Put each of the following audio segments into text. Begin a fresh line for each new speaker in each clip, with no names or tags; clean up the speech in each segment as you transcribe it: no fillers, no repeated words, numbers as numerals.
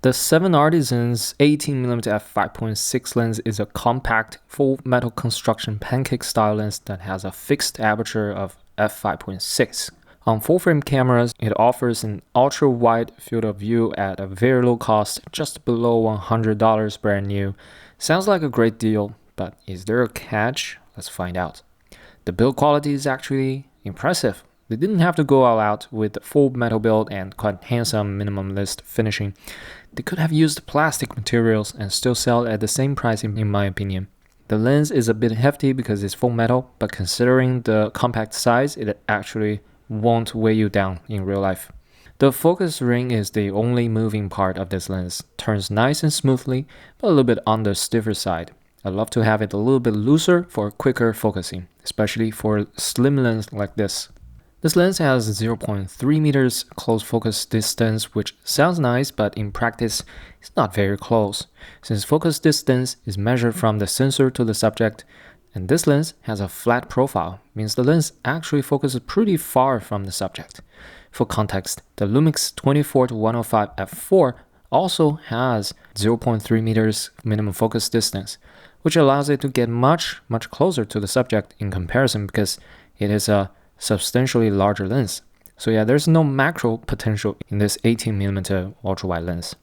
The 7Artisans 18mm f5.6 lens is a compact, full metal construction pancake style lens that has a fixed aperture of f5.6. On full-frame cameras, it offers an ultra-wide field of view at a very low cost, just below $100 brand new. Sounds like a great deal, but is there a catch? Let's find out. The build quality is actually impressive. They didn't have to go all out with the full metal build and quite handsome minimalist finishing. They could have used plastic materials and still sell at the same price in my opinion. The lens is a bit hefty because it's full metal, but considering the compact size, it actually won't weigh you down in real life. The focus ring is the only moving part of this lens. Turns nice and smoothly, but a little bit on the stiffer side. I love to have it a little bit looser for quicker focusing, especially for a slim lens like this. This lens has 0.3 meters close focus distance, which sounds nice, but in practice, it's not very close, since focus distance is measured from the sensor to the subject, and this lens has a flat profile, means the lens actually focuses pretty far from the subject. For context, the Lumix 24-105 f4 also has 0.3 meters minimum focus distance, which allows it to get much closer to the subject in comparison because it is a substantially larger lens. So yeah, there's no macro potential in this 18mm ultra-wide lens.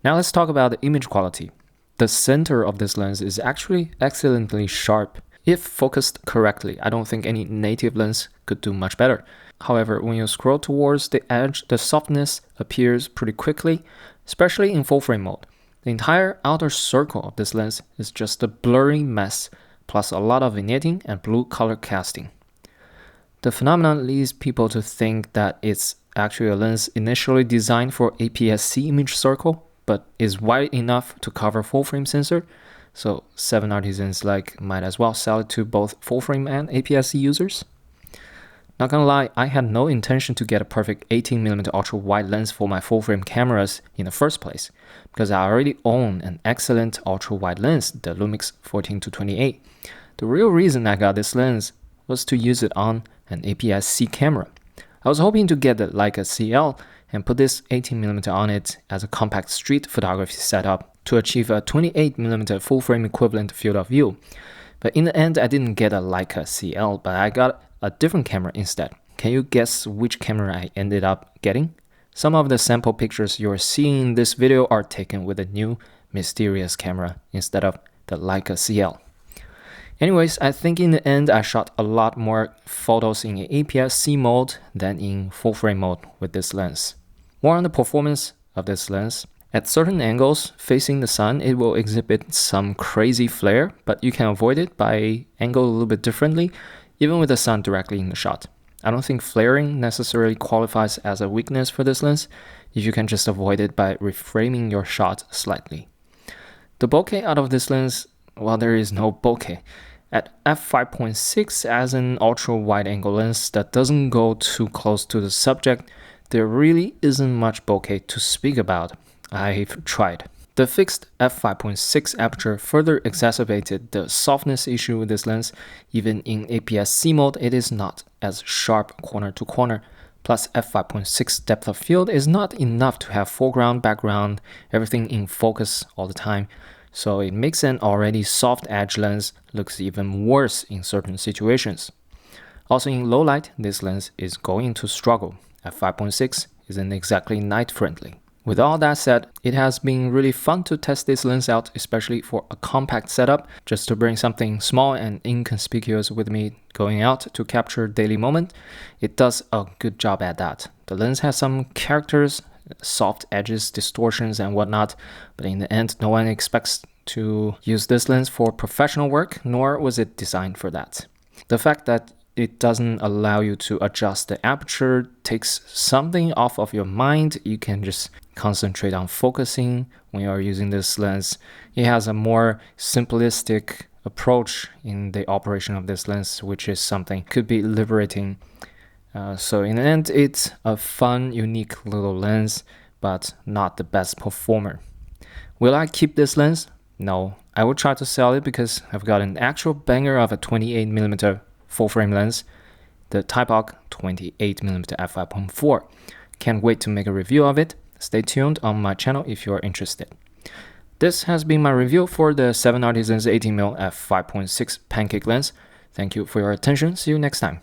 Now let's talk about the image quality. The center of this lens is actually excellently sharp. If focused correctly, I don't think any native lens could do much better. However, when you scroll towards the edge, the softness appears pretty quickly, especially in full frame mode. The entire outer circle of this lens is just a blurry mess, plus a lot of vignetting and blue color casting. The phenomenon leads people to think that it's actually a lens initially designed for APS-C image circle, but is wide enough to cover full-frame sensor, so 7Artisans might as well sell it to both full-frame and APS-C users. Not gonna lie, I had no intention to get a perfect 18mm ultra-wide lens for my full-frame cameras in the first place, because I already own an excellent ultra-wide lens, the Lumix 14-28. The real reason I got this lens was to use it on an APS-C camera. I was hoping to get the Leica CL and put this 18mm on it as a compact street photography setup to achieve a 28mm full-frame equivalent field of view. But in the end, I didn't get a Leica CL, but I got a different camera instead. Can you guess which camera I ended up getting? Some of the sample pictures you're seeing in this video are taken with a new mysterious camera instead of the Leica CL. Anyways, I think in the end I shot a lot more photos in APS-C mode than in full-frame mode with this lens. More on the performance of this lens. At certain angles facing the sun, it will exhibit some crazy flare, but you can avoid it by angle a little bit differently, even with the sun directly in the shot. I don't think flaring necessarily qualifies as a weakness for this lens if you can just avoid it by reframing your shot slightly. The bokeh out of this lens, well, there is no bokeh. At f5.6 as an ultra-wide angle lens that doesn't go too close to the subject, there really isn't much bokeh to speak about. I've tried. The fixed f5.6 aperture further exacerbated the softness issue with this lens. Even in APS-C mode, it is not as sharp corner to corner. Plus f5.6 depth of field is not enough to have foreground, background, everything in focus all the time. So it makes an already soft edge lens looks even worse in certain situations. Also in low light, this lens is going to struggle. f5.6 isn't exactly night friendly. With all that said, it has been really fun to test this lens out, especially for a compact setup, just to bring something small and inconspicuous with me going out to capture daily moment. It does a good job at that. The lens has some characters, soft edges, distortions and whatnot, but in the end, no one expects to use this lens for professional work, nor was it designed for that. The fact that it doesn't allow you to adjust the aperture takes something off of your mind. You can just concentrate on focusing when you are using this lens. It has a more simplistic approach in the operation of this lens, which is something could be liberating. So in the end, it's a fun, unique little lens, but not the best performer. Will I keep this lens? No, I will try to sell it because I've got an actual banger of a 28mm full-frame lens, the Type-Arc 28mm f5.4. Can't wait to make a review of it. Stay tuned on my channel if you are interested. This has been my review for the 7Artisans 18mm f5.6 pancake lens. Thank you for your attention. See you next time.